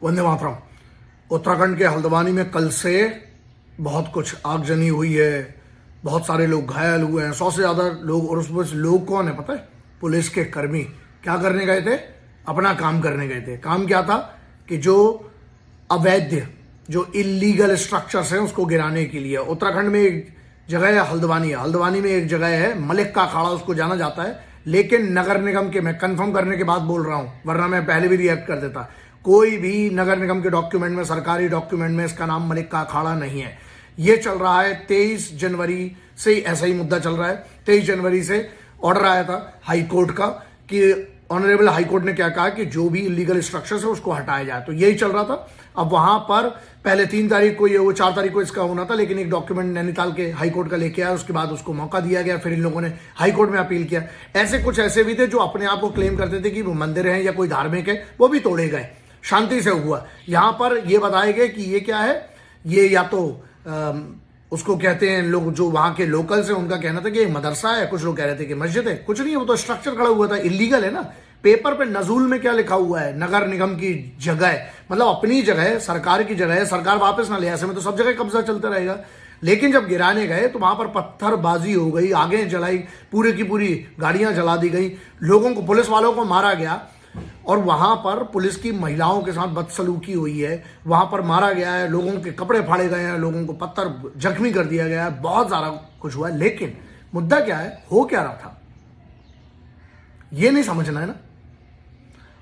वंदे मातरम। उत्तराखंड के हल्द्वानी में कल से बहुत कुछ आगजनी हुई है, बहुत सारे लोग घायल हुए हैं, 100 से ज़्यादा लोग। और उसमें से लोग कौन है पता है? पुलिस के कर्मी। क्या करने गए थे? अपना काम करने गए थे। काम क्या था कि जो अवैध, जो इलीगल स्ट्रक्चर्स हैं उसको गिराने के लिए। उत्तराखंड में एक जगह है हल्द्वानी में एक जगह है मलिक का अखाड़ा, उसको जाना जाता है। लेकिन नगर निगम के, मैं कंफर्म करने के बाद बोल रहा हूं, वरना मैं पहले भी रिएक्ट कर देता, कोई भी नगर निगम के डॉक्यूमेंट में, सरकारी डॉक्यूमेंट में इसका नाम मलिक का अखाड़ा नहीं है। ये चल रहा है 23 जनवरी से, ऐसा ही मुद्दा चल रहा है। 23 जनवरी से ऑर्डर आया था हाई कोर्ट का कि ऑनरेबल हाई कोर्ट ने क्या कहा कि जो भी इलीगल स्ट्रक्चर्स है उसको हटाया जाए। तो यही चल रहा था। अब वहां पर पहले 3 तारीख को, ये वो 4 तारीख को इसका होना था, लेकिन एक डॉक्यूमेंट नैनीताल के हाई कोर्ट का लेके आया, उसके बाद उसको मौका दिया गया। फिर इन लोगों ने हाई कोर्ट में अपील किया। ऐसे कुछ ऐसे भी थे जो अपने आप को क्लेम करते थे कि वो मंदिर हैं या कोई धार्मिक है, वो भी तोड़े गए, शांति से हुआ। यहां पर ये बताए गए कि ये क्या है, ये या तो उसको कहते हैं लोग, जो वहां के लोकल्स हैं उनका कहना था कि मदरसा है, कुछ लोग कह रहे थे कि मस्जिद है। कुछ नहीं है, वो तो स्ट्रक्चर खड़ा हुआ था, इलीगल है ना। पेपर पे नजूल में क्या लिखा हुआ है? नगर निगम की जगह है, मतलब अपनी जगह है, सरकार की जगह है, सरकार वापस ना ले। ऐसे में तो सब जगह कब्जा चलता रहेगा। लेकिन जब गिराने गए तो वहां पर पत्थरबाजी हो गई, आगे जलाई, पूरी की पूरी गाड़ियां जला दी गई, लोगों को, पुलिस वालों को मारा गया। और वहां पर पुलिस की महिलाओं के साथ बदसलूकी हुई है, वहां पर मारा गया है, लोगों के कपड़े फाड़े गए हैं, लोगों को पत्थर जख्मी कर दिया गया है, बहुत सारा कुछ हुआ है। लेकिन मुद्दा क्या है, हो क्या रहा था, ये नहीं समझना है ना।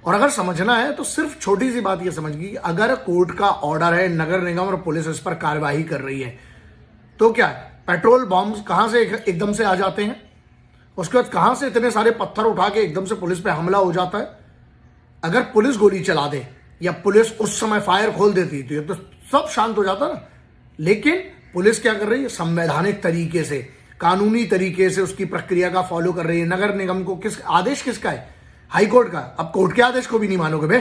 और अगर समझना है तो सिर्फ छोटी सी बात ये समझिए कि अगर कोर्ट का ऑर्डर है, नगर निगम और पुलिस इस पर कार्यवाही कर रही है, तो क्या पेट्रोल बॉम्ब कहां से एकदम से आ जाते हैं? उसके बाद कहां से इतने सारे पत्थर उठा के एकदम से पुलिस पे हमला हो जाता है? अगर पुलिस गोली चला दे या पुलिस उस समय फायर खोल देती तो ये तो सब शांत हो जाता ना। लेकिन पुलिस क्या कर रही है? संवैधानिक तरीके से, कानूनी तरीके से उसकी प्रक्रिया का फॉलो कर रही है। नगर निगम को आदेश किसका है? हाई कोर्ट का। अब कोर्ट के आदेश को भी नहीं मानोगे बे।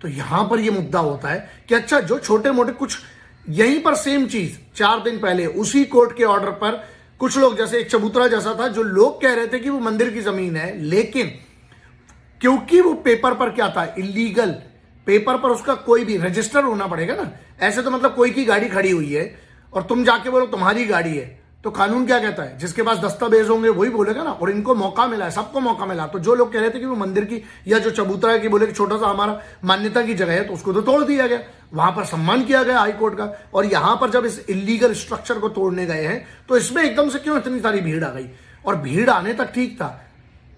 तो यहां पर यह मुद्दा होता है कि अच्छा, जो छोटे मोटे कुछ, यहीं पर सेम चीज 4 दिन पहले उसी कोर्ट के ऑर्डर पर कुछ लोग, जैसे एक चबूतरा जैसा था, जो लोग कह रहे थे कि वो मंदिर की जमीन है, लेकिन क्योंकि वो पेपर पर क्या था, इलीगल, पेपर पर उसका कोई भी रजिस्टर होना पड़ेगा ना। ऐसे तो मतलब कोई की गाड़ी खड़ी हुई है और तुम जाके बोलो तुम्हारी गाड़ी है, तो कानून क्या कहता है? जिसके पास दस्तावेज होंगे वही बोलेगा ना। और इनको मौका मिला है, सबको मौका मिला। तो जो लोग कह रहे थे कि वो मंदिर की, या जो चबूतरा की बोले कि छोटा सा हमारा मान्यता की जगह है, तो उसको तो तोड़ दिया गया, वहां पर सम्मान किया गया हाई कोर्ट का। और यहां पर जब इस इलीगल स्ट्रक्चर को तोड़ने गए हैं तो इसमें एकदम से क्यों इतनी सारी भीड़ आ गई? और भीड़ आने तक ठीक था,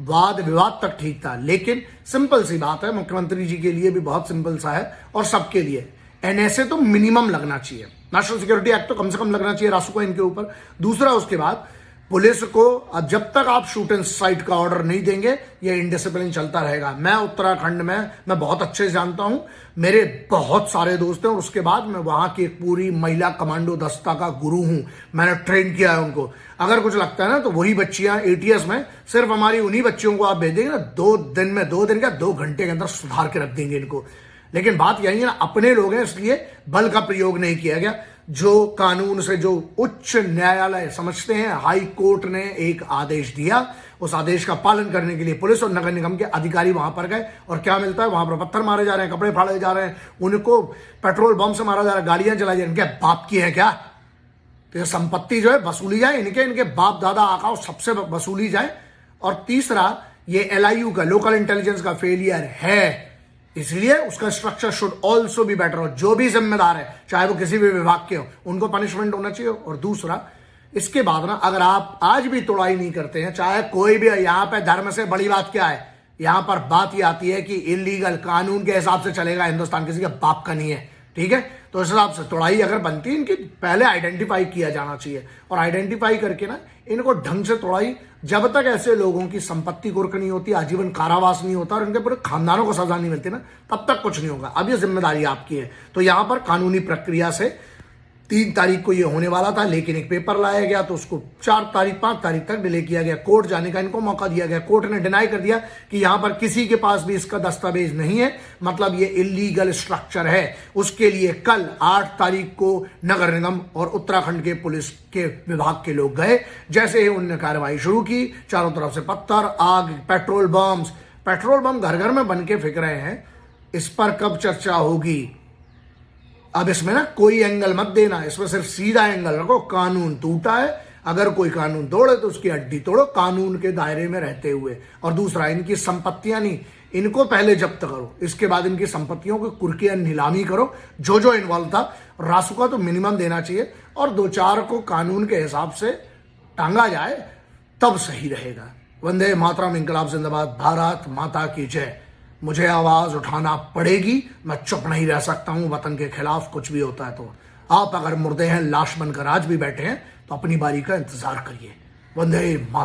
वाद विवाद तक ठीक था, लेकिन सिंपल सी बात है, मुख्यमंत्री जी के लिए भी बहुत सिंपल सा है और सबके लिए, एनएसए तो मिनिमम लगना चाहिए, नेशनल सिक्योरिटी एक्ट तो कम से कम लगना चाहिए रासुका इनके ऊपर। दूसरा, उसके बाद पुलिस को, अब जब तक आप शूट एंड साइट का ऑर्डर नहीं देंगे, ये इनडिसिप्लिन चलता रहेगा। मैं उत्तराखंड में, मैं बहुत अच्छे से जानता हूं, मेरे बहुत सारे दोस्त हैं, और उसके बाद मैं वहां की एक पूरी महिला कमांडो दस्ता का गुरु हूं, मैंने ट्रेन किया है उनको। अगर कुछ लगता है ना तो वही बच्चियां एटीएस में, सिर्फ हमारी उन्हीं बच्चियों को आप भेज देंगे ना, 2 दिन में, 2 दिन का 2 घंटे के अंदर सुधार के रख देंगे इनको। लेकिन बात यही है ना, अपने लोग हैं इसलिए बल का प्रयोग नहीं किया गया। जो कानून से, जो उच्च न्यायालय समझते हैं, हाई कोर्ट ने एक आदेश दिया, उस आदेश का पालन करने के लिए पुलिस और नगर निगम के अधिकारी वहां पर गए। और क्या मिलता है? वहां पर पत्थर मारे जा रहे हैं, कपड़े फाड़े जा रहे हैं, उनको पेट्रोल बम से मारा जा रहा है, गाड़ियां जलाई जा रही हैं। क्या बाप की है क्या? तो ये संपत्ति जो है वसूली जाए, इनके बाप दादा आका सबसे वसूली जाए। और तीसरा, ये LIU का, लोकल इंटेलिजेंस का फेलियर है, इसलिए उसका structure should also be better. हो, जो भी जिम्मेदार है, चाहे वो किसी भी विभाग के हो, उनको पनिशमेंट होना चाहिए। और दूसरा, इसके बाद ना, अगर आप आज भी तोड़ाई नहीं करते हैं, चाहे कोई भी, यहां पे धर्म से बड़ी बात क्या है? यहां पर बात ये आती है कि इलीगल, कानून के हिसाब से चलेगा हिंदुस्तान, किसी के बाप का नहीं है, ठीक है? तो इस हिसाब से तोड़ाई अगर बनती है, इनकी पहले आइडेंटिफाई किया जाना चाहिए। और आइडेंटिफाई करके ना, इनको ढंग से तोड़ाई, जब तक ऐसे लोगों की संपत्ति कुर्क नहीं होती, आजीवन कारावास नहीं होता और इनके पूरे खानदानों को सजा नहीं मिलती ना, तब तक कुछ नहीं होगा। अब ये जिम्मेदारी आपकी है। तो यहां पर कानूनी प्रक्रिया से 3 तारीख को ये होने वाला था, लेकिन एक पेपर लाया गया तो उसको 4 तारीख 5 तारीख तक डिले किया गया। कोर्ट जाने का इनको मौका दिया गया। कोर्ट ने डिनाई कर दिया कि यहां पर किसी के पास भी इसका दस्तावेज नहीं है, मतलब ये इलीगल स्ट्रक्चर है। उसके लिए कल 8 तारीख को नगर निगम और उत्तराखंड के पुलिस के विभाग के लोग गए। जैसे ही उन्होंने कार्रवाई शुरू की, चारों तरफ से पत्थर, आग, पेट्रोल बम घर घर में बन के फेंक रहे हैं। इस पर कब चर्चा होगी। अब इसमें ना कोई एंगल मत देना, इसमें सिर्फ सीधा एंगल रखो, कानून टूटा है, अगर कोई कानून तोड़े तो उसकी हड्डी तोड़ो कानून के दायरे में रहते हुए। और दूसरा, इनकी संपत्तियां नहीं, इनको पहले जब्त करो, इसके बाद इनकी संपत्तियों को कुर्की नीलामी करो। जो जो इन्वॉल्व था, रासुका तो मिनिमम देना चाहिए और 2-4 को कानून के हिसाब से टांगा जाए, तब सही रहेगा। वंदे मातरम, इंकलाब जिंदाबाद, भारत माता की जय। मुझे आवाज उठाना पड़ेगी, मैं चुप नहीं रह सकता हूं वतन के खिलाफ कुछ भी होता है तो। आप अगर मुर्दे हैं, लाश बनकर आज भी बैठे हैं, तो अपनी बारी का इंतजार करिए। वंदे मातरम।